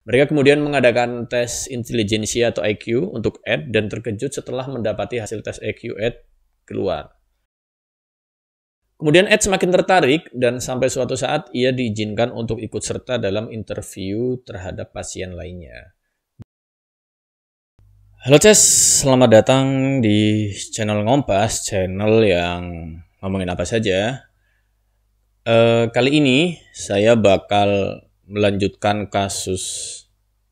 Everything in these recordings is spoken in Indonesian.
Mereka kemudian mengadakan tes intelijensia atau IQ untuk Ed dan terkejut setelah mendapati hasil tes IQ Ed keluar. Kemudian Ed semakin tertarik dan sampai suatu saat ia diizinkan untuk ikut serta dalam interview terhadap pasien lainnya. Halo Ces, selamat datang di channel Ngompas, channel yang ngomongin apa saja. Kali ini saya bakal melanjutkan kasus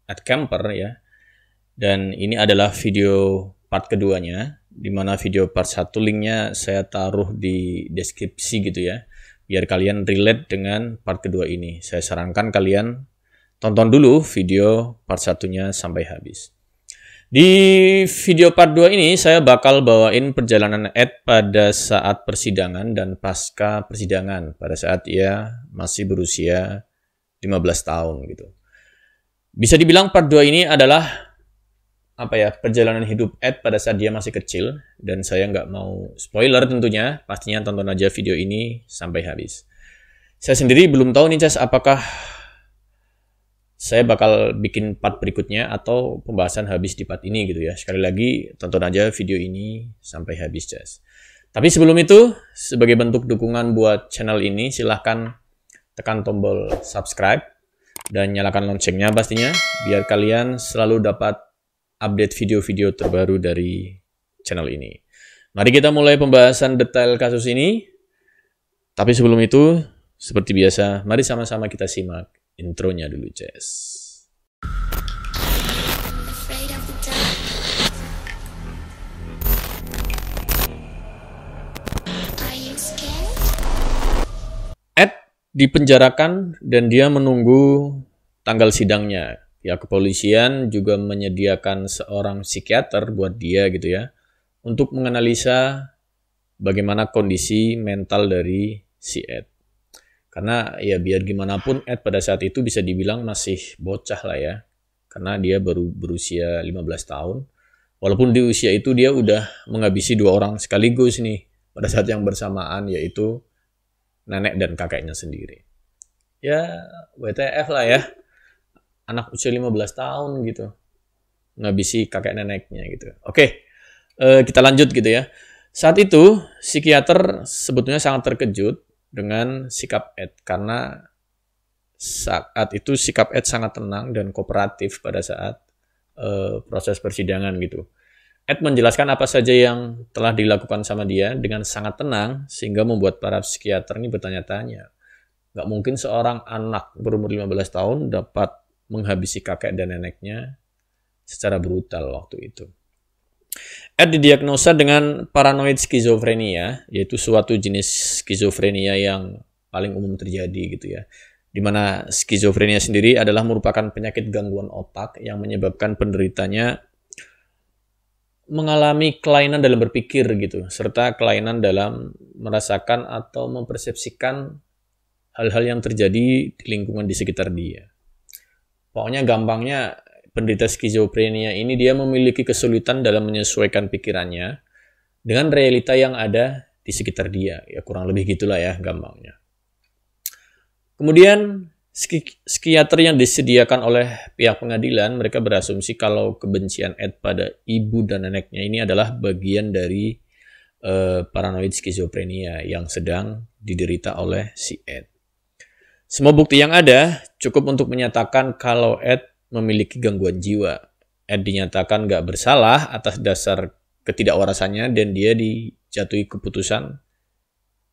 Ed Kemper ya. Dan ini adalah video part keduanya, di mana video part 1 linknya saya taruh di deskripsi gitu ya, biar kalian relate dengan part kedua ini. Saya sarankan kalian tonton dulu video part 1-nya sampai habis. Di video part 2 ini saya bakal bawain perjalanan Ed pada saat persidangan dan pasca persidangan pada saat ia masih berusia 15 tahun gitu. Bisa dibilang part 2 ini adalah perjalanan hidup Ed pada saat dia masih kecil, dan saya nggak mau spoiler tentunya, pastinya tonton aja video ini sampai habis. Saya sendiri belum tahu nih Ces, apakah saya bakal bikin part berikutnya atau pembahasan habis di part ini gitu ya. Sekali lagi tonton aja video ini sampai habis Ces. Tapi sebelum itu, sebagai bentuk dukungan buat channel ini, silahkan tekan tombol subscribe dan nyalakan loncengnya pastinya, biar kalian selalu dapat update video-video terbaru dari channel ini. Mari kita mulai pembahasan detail kasus ini. Tapi sebelum itu, seperti biasa, mari sama-sama kita simak intronya dulu, Ces. Ed dipenjarakan dan dia menunggu tanggal sidangnya. Ya, kepolisian juga menyediakan seorang psikiater buat dia gitu ya, untuk menganalisa bagaimana kondisi mental dari si Ed. Karena ya biar gimana pun Ed pada saat itu bisa dibilang masih bocah lah ya, karena dia baru berusia 15 tahun. Walaupun di usia itu dia udah menghabisi 2 orang sekaligus nih pada saat yang bersamaan, yaitu nenek dan kakeknya sendiri. Ya WTF lah ya, anak usia 15 tahun gitu ngabisi kakek neneknya gitu. Oke, kita lanjut gitu ya. Saat itu psikiater sebetulnya sangat terkejut dengan sikap Ed, karena saat itu sikap Ed sangat tenang dan kooperatif pada saat proses persidangan gitu. Ed menjelaskan apa saja yang telah dilakukan sama dia dengan sangat tenang, sehingga membuat para psikiater ini bertanya-tanya. Gak mungkin seorang anak berumur 15 tahun dapat menghabisi kakek dan neneknya secara brutal waktu itu. Ed didiagnosa dengan paranoid skizofrenia, yaitu suatu jenis skizofrenia yang paling umum terjadi gitu ya. Dimana skizofrenia sendiri adalah merupakan penyakit gangguan otak yang menyebabkan penderitanya mengalami kelainan dalam berpikir gitu, serta kelainan dalam merasakan atau mempersepsikan hal-hal yang terjadi di lingkungan di sekitar dia. Pokoknya gampangnya, penderita skizofrenia ini dia memiliki kesulitan dalam menyesuaikan pikirannya dengan realita yang ada di sekitar dia. Ya kurang lebih gitulah ya gampangnya. Kemudian psikiater yang disediakan oleh pihak pengadilan, mereka berasumsi kalau kebencian Ed pada ibu dan neneknya ini adalah bagian dari paranoid skizofrenia yang sedang diderita oleh si Ed. Semua bukti yang ada cukup untuk menyatakan kalau Ed memiliki gangguan jiwa. Ed dinyatakan gak bersalah atas dasar ketidakwarasannya dan dia dijatuhi keputusan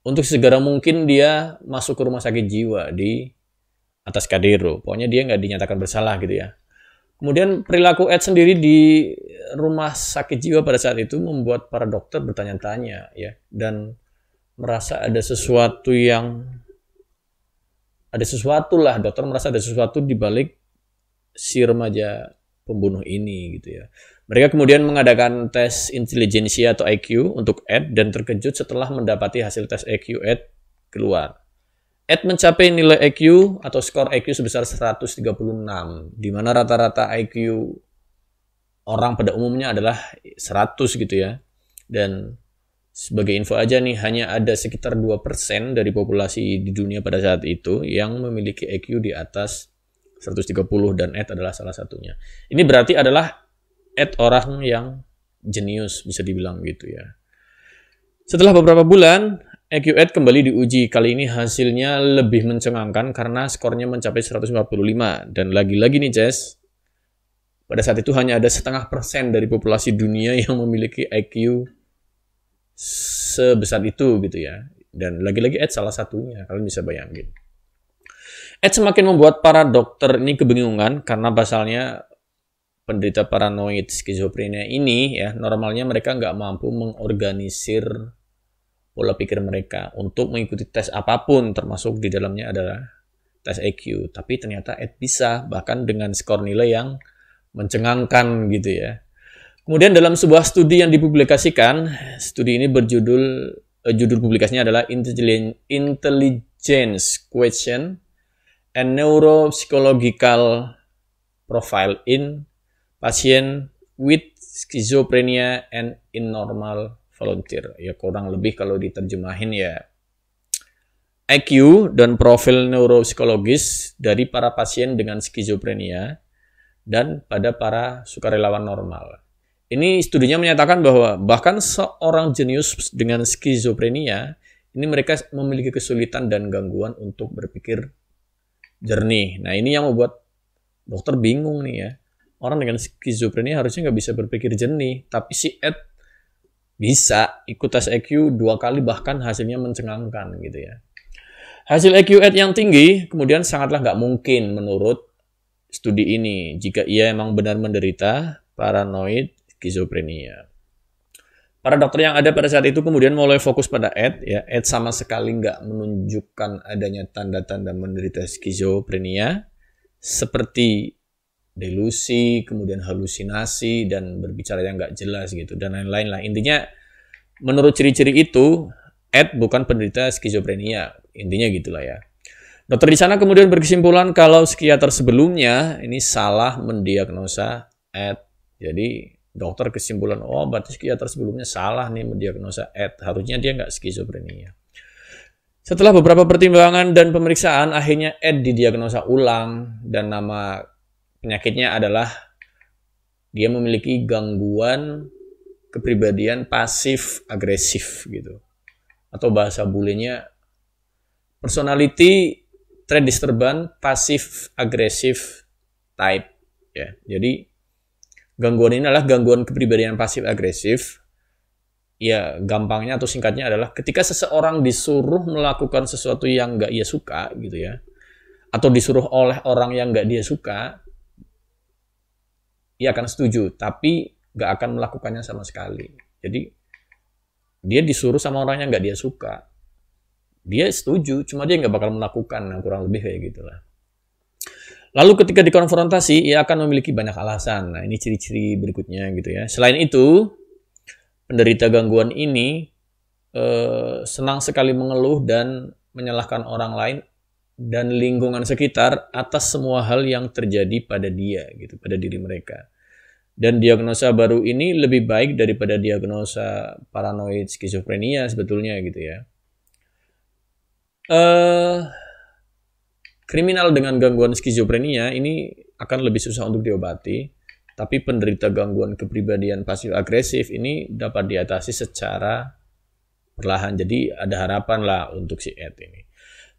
untuk segera mungkin dia masuk ke rumah sakit jiwa di atas Kadero. Pokoknya dia gak dinyatakan bersalah gitu ya. Kemudian perilaku Ed sendiri di rumah sakit jiwa pada saat itu membuat para dokter bertanya-tanya ya, dan merasa ada sesuatu dokter merasa ada sesuatu di balik si remaja pembunuh ini gitu ya. Mereka kemudian mengadakan tes intelijensia atau IQ untuk Ed dan terkejut setelah mendapati hasil tes IQ Ed keluar. Ed mencapai nilai IQ atau skor IQ sebesar 136, di mana rata-rata IQ orang pada umumnya adalah 100 gitu ya. Dan sebagai info aja nih, hanya ada sekitar 2% dari populasi di dunia pada saat itu yang memiliki IQ di atas 130 dan Ed adalah salah satunya. Ini berarti adalah Ed orang yang jenius, bisa dibilang gitu ya. Setelah beberapa bulan, EQ Ed kembali diuji. Kali ini hasilnya lebih mencengangkan karena skornya mencapai 145. Dan lagi-lagi nih Jess, pada saat itu hanya ada 0,5% dari populasi dunia yang memiliki IQ sebesar itu gitu ya. Dan lagi-lagi Ed salah satunya, kalian bisa bayangin. Ed semakin membuat para dokter ini kebingungan karena pasalnya penderita paranoid skizofrenia ini ya normalnya mereka nggak mampu mengorganisir pola pikir mereka untuk mengikuti tes apapun, termasuk di dalamnya adalah tes EQ. Tapi ternyata Ed bisa, bahkan dengan skor nilai yang mencengangkan gitu ya. Kemudian dalam sebuah studi yang dipublikasikan, studi ini judul publikasinya adalah Intelligence Question and Neuropsychological Profile in Patient with Schizophrenia and in Normal Volunteer. Ya kurang lebih kalau diterjemahin ya IQ dan profil neuropsikologis dari para pasien dengan skizofrenia dan pada para sukarelawan normal. Ini studinya menyatakan bahwa bahkan seorang jenius dengan skizofrenia ini mereka memiliki kesulitan dan gangguan untuk berpikir jernih. Nah ini yang membuat dokter bingung nih ya. Orang dengan skizofrenia harusnya nggak bisa berpikir jernih, tapi si Ed bisa ikut tes EQ 2 kali bahkan hasilnya mencengangkan gitu ya. Hasil EQ Ed yang tinggi kemudian sangatlah nggak mungkin menurut studi ini jika ia emang benar menderita paranoid skizofrenia. Para dokter yang ada pada saat itu kemudian mulai fokus pada Ed ya. Ed sama sekali nggak menunjukkan adanya tanda-tanda menderita skizofrenia seperti delusi, kemudian halusinasi, dan berbicara yang nggak jelas gitu, dan lain-lain lah. Intinya, menurut ciri-ciri itu, Ed bukan penderita skizofrenia. Intinya gitulah ya. Dokter di sana kemudian berkesimpulan kalau psikiater sebelumnya ini salah mendiagnosa Ed. Jadi, dokter kesimpulan, oh berarti psikiater sebelumnya salah nih mendiagnosa Ed. Harusnya dia nggak skizofrenia. Setelah beberapa pertimbangan dan pemeriksaan, akhirnya Ed didiagnosa ulang dan nama penyakitnya adalah dia memiliki gangguan kepribadian pasif agresif gitu. Atau bahasa bulenya personality trait disturbance pasif agresif type ya. Jadi gangguan ini adalah gangguan kepribadian pasif agresif. Ya, gampangnya atau singkatnya adalah ketika seseorang disuruh melakukan sesuatu yang nggak ia suka gitu ya. Atau disuruh oleh orang yang nggak dia suka, ia akan setuju, tapi nggak akan melakukannya sama sekali. Jadi, dia disuruh sama orang yang nggak dia suka. Dia setuju, cuma dia nggak bakal melakukan. Nah, kurang lebih kayak gitulah. Lalu ketika dikonfrontasi, ia akan memiliki banyak alasan. Nah, ini ciri-ciri berikutnya gitu ya. Selain itu, penderita gangguan ini senang sekali mengeluh dan menyalahkan orang lain dan lingkungan sekitar atas semua hal yang terjadi pada dia gitu, pada diri mereka. Dan diagnosa baru ini lebih baik daripada diagnosa paranoid skizofrenia sebetulnya gitu ya. Kriminal dengan gangguan skizofrenia ini akan lebih susah untuk diobati, tapi penderita gangguan kepribadian pasif agresif ini dapat diatasi secara perlahan. Jadi ada harapan lah untuk si Ed ini.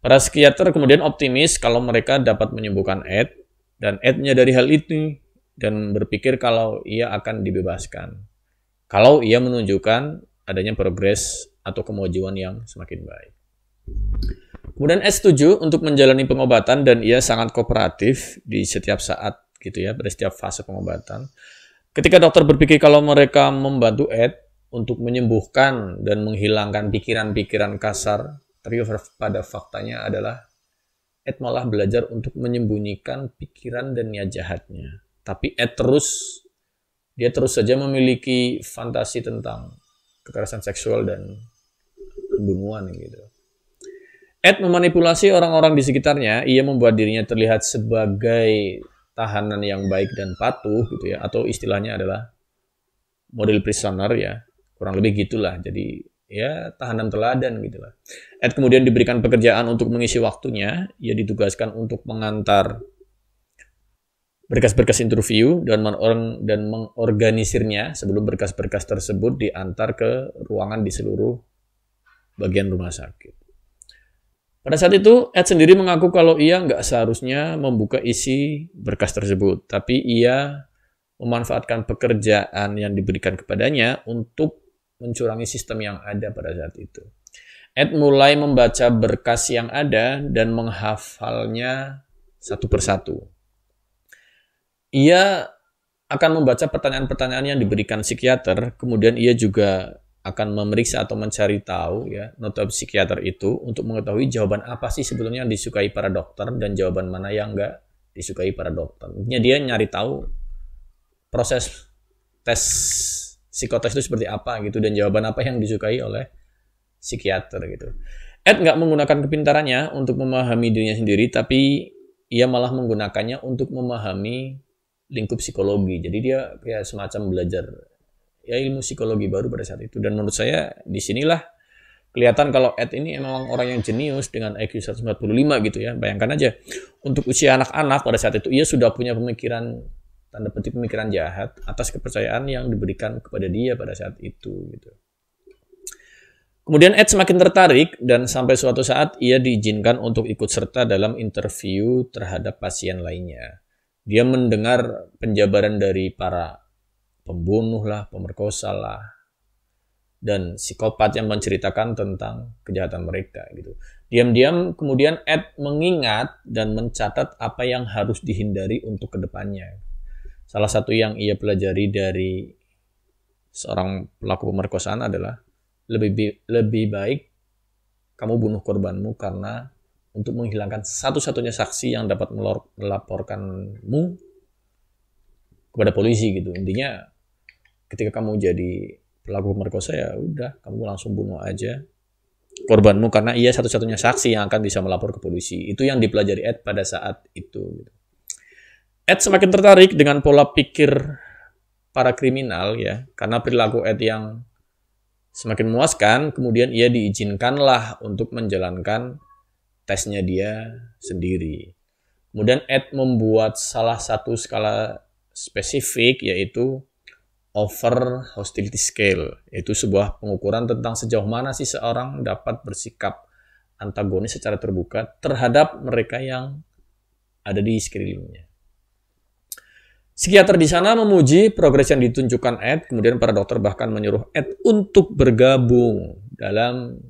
Para psikiater kemudian optimis kalau mereka dapat menyembuhkan Ed, dan Ed menyadari hal itu dan berpikir kalau ia akan dibebaskan. Kalau ia menunjukkan adanya progres atau kemajuan yang semakin baik. Kemudian Ed setuju untuk menjalani pengobatan dan ia sangat kooperatif di setiap saat gitu ya, pada setiap fase pengobatan. Ketika dokter berpikir kalau mereka membantu Ed untuk menyembuhkan dan menghilangkan pikiran-pikiran kasar, tapi pada faktanya adalah Ed malah belajar untuk menyembunyikan pikiran dan niat jahatnya. Tapi Ed terus saja memiliki fantasi tentang kekerasan seksual dan pembunuhan gitu. Ed memanipulasi orang-orang di sekitarnya. Ia membuat dirinya terlihat sebagai tahanan yang baik dan patuh gitu ya, atau istilahnya adalah model prisoner ya, kurang lebih gitulah. Jadi ya tahanan teladan gitulah. Ed kemudian diberikan pekerjaan untuk mengisi waktunya. Ia ditugaskan untuk mengantar berkas-berkas interview dan mengorganisirnya sebelum berkas-berkas tersebut diantar ke ruangan di seluruh bagian rumah sakit. Pada saat itu, Ed sendiri mengaku kalau ia nggak seharusnya membuka isi berkas tersebut, tapi ia memanfaatkan pekerjaan yang diberikan kepadanya untuk mencurangi sistem yang ada pada saat itu. Ed mulai membaca berkas yang ada dan menghafalnya satu persatu. Ia akan membaca pertanyaan-pertanyaan yang diberikan psikiater, kemudian ia juga akan memeriksa atau mencari tahu ya nota psikiater itu untuk mengetahui jawaban apa sih sebetulnya yang disukai para dokter dan jawaban mana yang enggak disukai para dokter. Intinya dia nyari tahu proses tes psikotes itu seperti apa gitu dan jawaban apa yang disukai oleh psikiater gitu. Ed nggak menggunakan kepintarannya untuk memahami dirinya sendiri, tapi ia malah menggunakannya untuk memahami lingkup psikologi. Jadi dia kayak semacam belajar ya ilmu psikologi baru pada saat itu. Dan menurut saya disinilah kelihatan kalau Ed ini emang orang yang jenius dengan IQ 145 gitu ya. Bayangkan aja untuk usia anak-anak pada saat itu ia sudah punya pemikiran, tanda petik pemikiran jahat atas kepercayaan yang diberikan kepada dia pada saat itu gitu. Kemudian Ed semakin tertarik dan sampai suatu saat ia diizinkan untuk ikut serta dalam interview terhadap pasien lainnya. Dia mendengar penjabaran dari para pembunuh lah, pemerkosa lah, dan psikopat yang menceritakan tentang kejahatan mereka gitu. Diam-diam kemudian Ed mengingat dan mencatat apa yang harus dihindari untuk kedepannya. Salah satu yang ia pelajari dari seorang pelaku pemerkosaan adalah lebih baik kamu bunuh korbanmu karena untuk menghilangkan satu-satunya saksi yang dapat melaporkanmu kepada polisi gitu. Intinya ketika kamu jadi pelaku pemerkosa ya udah kamu langsung bunuh aja korbanmu karena ia satu-satunya saksi yang akan bisa melapor ke polisi. Itu yang dipelajari Ed pada saat itu. Ed semakin tertarik dengan pola pikir para kriminal ya karena perilaku Ed yang semakin memuaskan, kemudian ia diizinkanlah untuk menjalankan tesnya dia sendiri. Kemudian Ed membuat salah satu skala spesifik yaitu over hostility scale, yaitu sebuah pengukuran tentang sejauh mana sih seorang dapat bersikap antagonis secara terbuka terhadap mereka yang ada di sekelilingnya. Psikiater di sana memuji progres yang ditunjukkan Ed, kemudian para dokter bahkan menyuruh Ed untuk bergabung dalam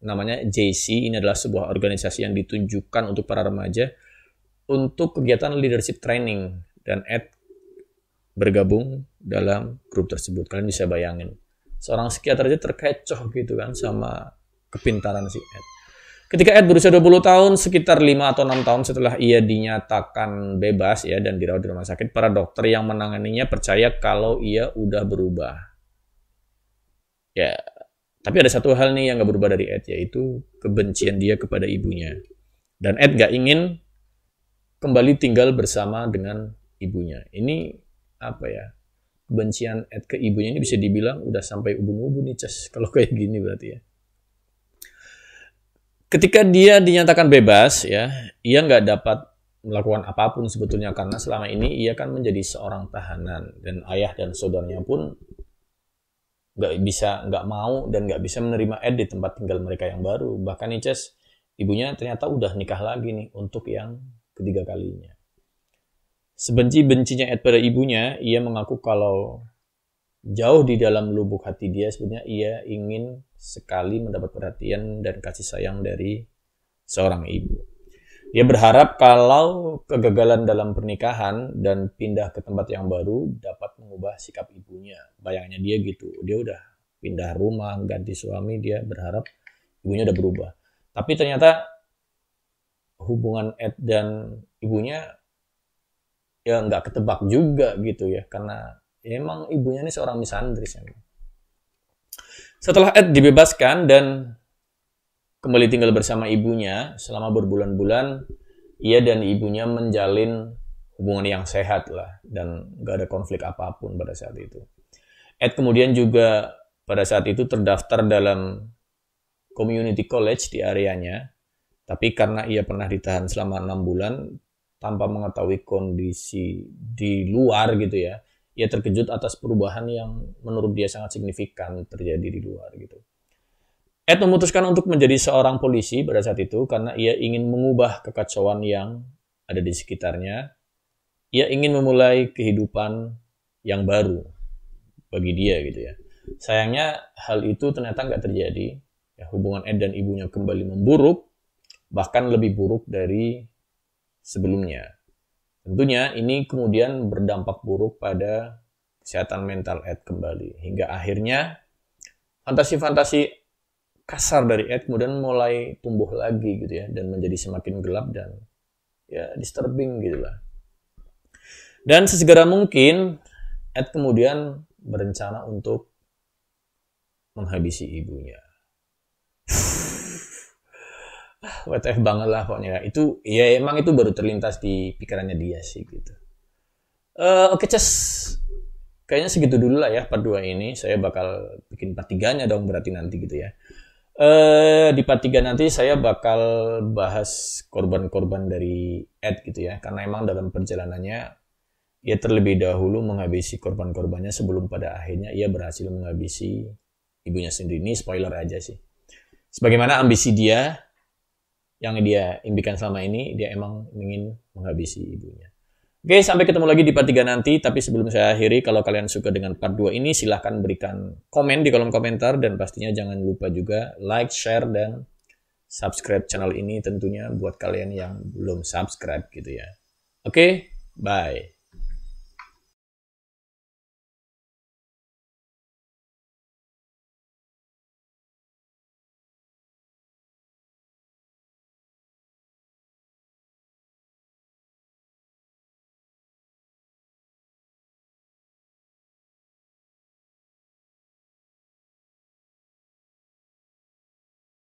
namanya JC. Ini adalah sebuah organisasi yang ditunjukkan untuk para remaja untuk kegiatan leadership training, dan Ed bergabung dalam grup tersebut. Kalian bisa bayangin, seorang psikiater aja terkecoh gitu kan sama kepintaran si Ed. Ketika Ed berusia 20 tahun, sekitar 5 atau 6 tahun setelah ia dinyatakan bebas ya dan dirawat di rumah sakit, para dokter yang menanganinya percaya kalau ia udah berubah. Ya, tapi ada satu hal nih yang gak berubah dari Ed, yaitu kebencian dia kepada ibunya. Dan Ed gak ingin kembali tinggal bersama dengan ibunya. Ini apa ya? Kebencian Ed ke ibunya ini bisa dibilang udah sampai ubun-ubun nih, Ces. Kalau kayak gini berarti ya. Ketika dia dinyatakan bebas, ya, ia nggak dapat melakukan apapun sebetulnya karena selama ini ia kan menjadi seorang tahanan dan ayah dan saudaranya pun nggak mau dan nggak bisa menerima Ed di tempat tinggal mereka yang baru. Bahkan nih, Ces, ibunya ternyata udah nikah lagi nih untuk yang ketiga kalinya. Sebenci-bencinya Ed pada ibunya, ia mengaku kalau jauh di dalam lubuk hati dia sebenarnya ia ingin sekali mendapat perhatian dan kasih sayang dari seorang ibu. Dia berharap kalau kegagalan dalam pernikahan dan pindah ke tempat yang baru dapat mengubah sikap ibunya. Bayangnya dia gitu, dia udah pindah rumah, ganti suami, dia berharap ibunya udah berubah. Tapi ternyata hubungan Ed dan ibunya ya nggak ketebak juga gitu ya, karena emang ibunya ini seorang misandris. Setelah Ed dibebaskan dan kembali tinggal bersama ibunya selama berbulan-bulan, ia dan ibunya menjalin hubungan yang sehat lah dan gak ada konflik apapun pada saat itu. Ed kemudian juga pada saat itu terdaftar dalam community college di areanya, tapi karena ia pernah ditahan selama 6 bulan, tanpa mengetahui kondisi di luar gitu ya. Ia terkejut atas perubahan yang menurut dia sangat signifikan terjadi di luar gitu. Ed memutuskan untuk menjadi seorang polisi pada saat itu karena ia ingin mengubah kekacauan yang ada di sekitarnya. Ia ingin memulai kehidupan yang baru bagi dia gitu ya. Sayangnya hal itu ternyata nggak terjadi. Ya, hubungan Ed dan ibunya kembali memburuk, bahkan lebih buruk dari sebelumnya. Tentunya ini kemudian berdampak buruk pada kesehatan mental Ed kembali. Hingga akhirnya fantasi-fantasi kasar dari Ed kemudian mulai tumbuh lagi gitu ya, dan menjadi semakin gelap dan ya disturbing gitulah. Dan sesegera mungkin Ed kemudian berencana untuk menghabisi ibunya. WTF banget lah pokoknya. Itu ya emang itu baru terlintas di pikirannya dia sih gitu. Oke, Ces. Kayaknya segitu dulu lah ya part 2 ini. Saya bakal bikin part 3-nya dong berarti nanti gitu ya. Di part 3 nanti saya bakal bahas korban-korban dari Ed gitu ya. Karena emang dalam perjalanannya ia terlebih dahulu menghabisi korban-korbannya sebelum pada akhirnya ia berhasil menghabisi ibunya sendiri. Ini spoiler aja sih. Sebagaimana ambisi dia yang dia impikan selama ini, dia emang ingin menghabisi ibunya. Oke, sampai ketemu lagi di part 3 nanti. Tapi sebelum saya akhiri, kalau kalian suka dengan part 2 ini, silahkan berikan komen di kolom komentar. Dan pastinya jangan lupa juga like, share, dan subscribe channel ini tentunya buat kalian yang belum subscribe gitu ya. Oke, bye.